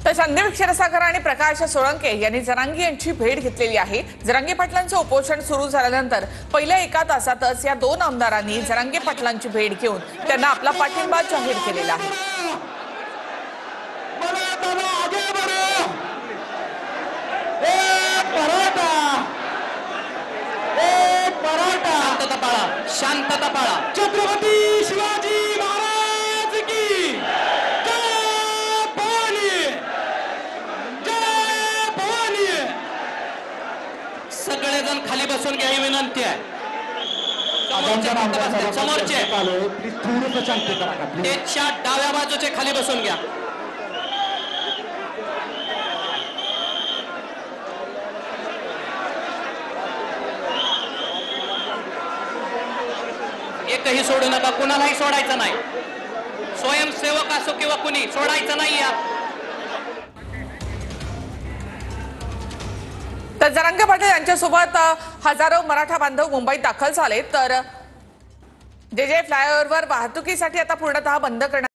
तर संदीप क्षीरसागर आणि प्रकाश सोळंके यांनी जरांगे यांची भेट घेतलेली आहे। जरांगे पाटलांचं उपोषण सुरू झाल्यानंतर पहिल्या एका तासातच या दोन आमदारांनी जरांगे पाटलांची भेट घेऊन त्यांना आपला पाठिंबा जाहीर केलेला आहे। शांतता पाळा। छत्रपती शिवाजी महाराज की जय भवानी, जय भवानी। सगळेजण खाली बसून घ्या ही विनंती आहे। समोरचे प्लीज थोडंसं शांत करा का प्लीज। त्याच्या डाव्या बाजूचे खाली बसून घ्या। एकही सोडू नका, कुणालाही सोडायचं नाही। स्वयंसेवक असो किंवा कुणी सोडायचं नाही यार। तर जरांगे पाटील यांच्यासोबत हजारो मराठा बांधव मुंबईत दाखल झाले। तर जे फ्लायओव्हरवर वाहतुकीसाठी आता पूर्णतः बंद करण्यात